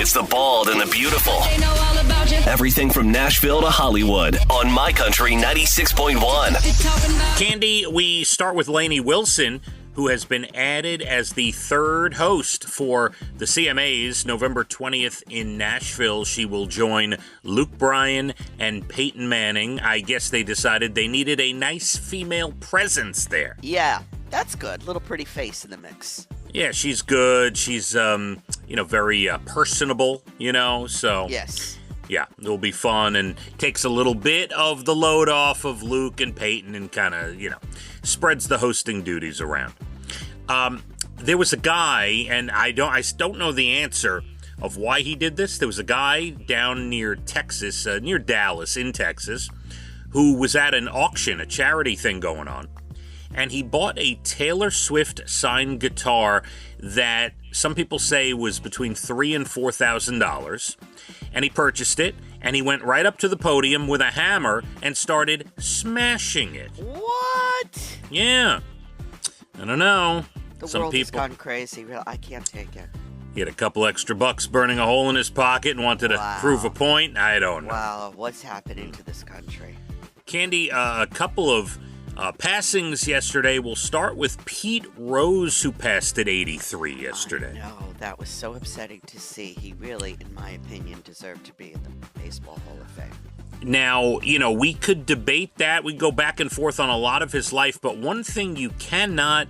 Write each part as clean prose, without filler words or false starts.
It's the bald and the beautiful. Everything from Nashville to Hollywood on My Country 96.1. Cande, we start with Lainey Wilson, who has been added as the third host for the CMAs November 20th in Nashville. She will join Luke Bryan and Peyton Manning. I guess they decided they needed a nice female presence there. Yeah, that's good. Little pretty face in the mix. Yeah, she's good. She's, very personable, so... Yes. Yeah, it'll be fun and takes a little bit of the load off of Luke and Peyton and kind of, spreads the hosting duties around. There was a guy, and I don't know the answer of why he did this. There was a guy down near Texas, near Dallas in Texas, who was at an auction, a charity thing going on, and he bought a Taylor Swift signed guitar that some people say was between $3,000 and $4,000. And he purchased it, and he went right up to the podium with a hammer and started smashing it. What? Yeah. I don't know. The world has gone crazy. I can't take it. He had a couple extra bucks burning a hole in his pocket and wanted to prove a point. I don't know. Wow, what's happening to this country? Cande, a couple of passings yesterday. We'll start with Pete Rose, who passed at 83 yesterday. No, that was so upsetting to see. He really, in my opinion, deserved to be in the Baseball Hall of Fame. Now, we could debate that. We go back and forth on a lot of his life, but one thing you cannot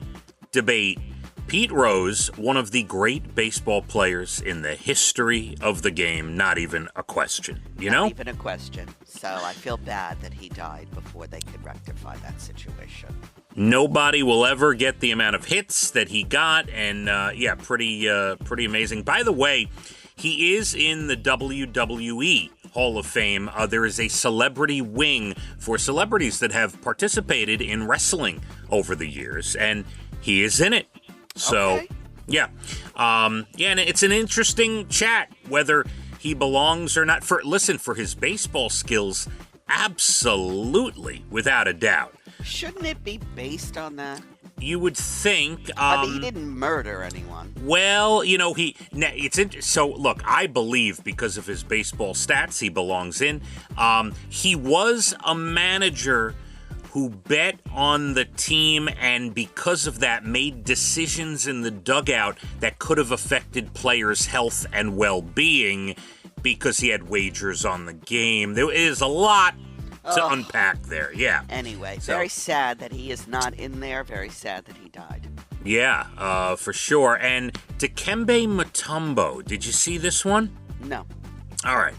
debate, Pete Rose, one of the great baseball players in the history of the game, not even a question, Not even a question. So I feel bad that he died before they could rectify that situation. Nobody will ever get the amount of hits that he got, and pretty amazing. By the way, he is in the WWE Hall of Fame. There is a celebrity wing for celebrities that have participated in wrestling over the years, and he is in it. So, okay. Yeah, and it's an interesting chat whether he belongs or not. For his baseball skills, absolutely, without a doubt. Shouldn't it be based on that? You would think. He didn't murder anyone. Well, so look, I believe because of his baseball stats, he belongs in. He was a manager who bet on the team and because of that made decisions in the dugout that could have affected players' health and well-being because he had wagers on the game. There is a lot to unpack there, yeah. Anyway, very sad that he is not in there. Very sad that he died. Yeah, for sure. And Dikembe Mutombo, did you see this one? No. All right.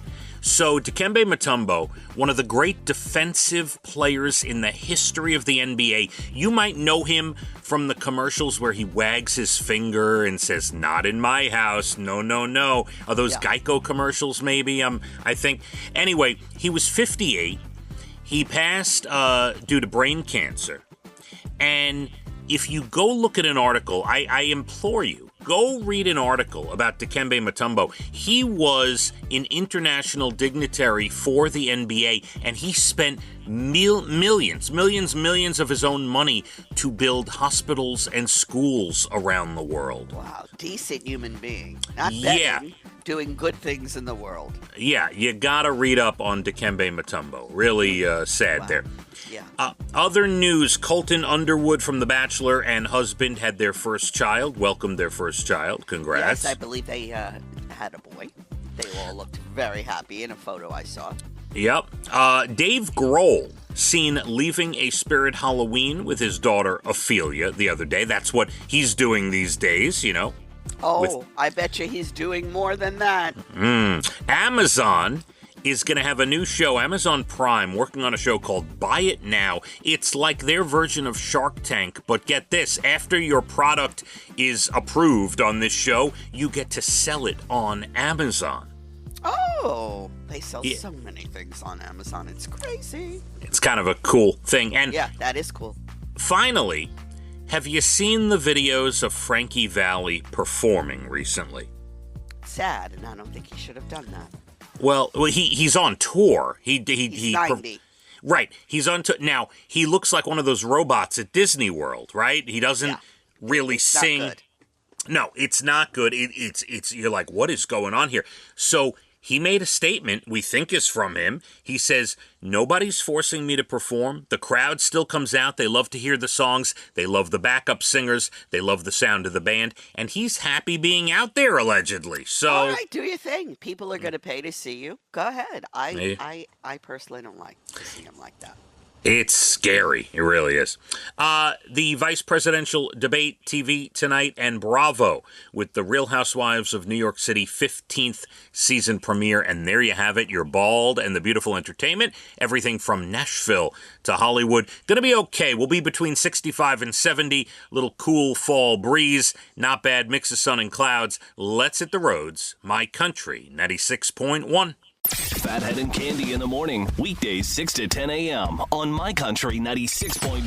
So Dikembe Mutombo, one of the great defensive players in the history of the NBA. You might know him from the commercials where he wags his finger and says, "Not in my house, no, no, no." Are those Geico commercials maybe? I think. Anyway, he was 58. He passed due to brain cancer. And if you go look at an article, I implore you, go read an article about Dikembe Mutombo. He was an international dignitary for the NBA, and he spent millions of his own money to build hospitals and schools around the world. Wow, decent human being. Not betting, doing good things in the world. Yeah, you gotta read up on Dikembe Mutombo. Really sad there. Yeah. Other news, Colton Underwood from The Bachelor and husband had their first child, welcomed their first child. Congrats. Yes, I believe they had a boy. They all looked very happy in a photo I saw. Yep. Dave Grohl, seen leaving a Spirit Halloween with his daughter Ophelia the other day. That's what he's doing these days, Oh, I bet you he's doing more than that. Amazon is going to have a new show, Amazon Prime, working on a show called Buy It Now. It's like their version of Shark Tank, but get this, after your product is approved on this show, you get to sell it on Amazon. Oh, they sell so many things on Amazon. It's crazy. It's kind of a cool thing. And yeah, that is cool. Finally, have you seen the videos of Frankie Valli performing recently? Sad, and I don't think he should have done that. Well, he's on tour. He's 90. Right. He's on tour. Now, he looks like one of those robots at Disney World, right? He doesn't really sing. No, it's not good. It's you're like, what is going on here? So he made a statement we think is from him. He says, nobody's forcing me to perform. The crowd still comes out. They love to hear the songs. They love the backup singers. They love the sound of the band. And he's happy being out there, allegedly. So, all right, do your thing. People are going to pay to see you. Go ahead. I personally don't like to see him like that. it's scary. It really is. The vice presidential debate TV tonight, and Bravo with the Real Housewives of New York City 15th season premiere. And there you have it, your bald and the beautiful entertainment. Everything from Nashville to Hollywood. Going to be okay. We'll be between 65 and 70. Little cool fall breeze. Not bad. Mix of sun and clouds. Let's hit the roads. My Country 96.1. Phathead and Cande in the morning, weekdays 6 to 10 a.m. on My Country 96.1.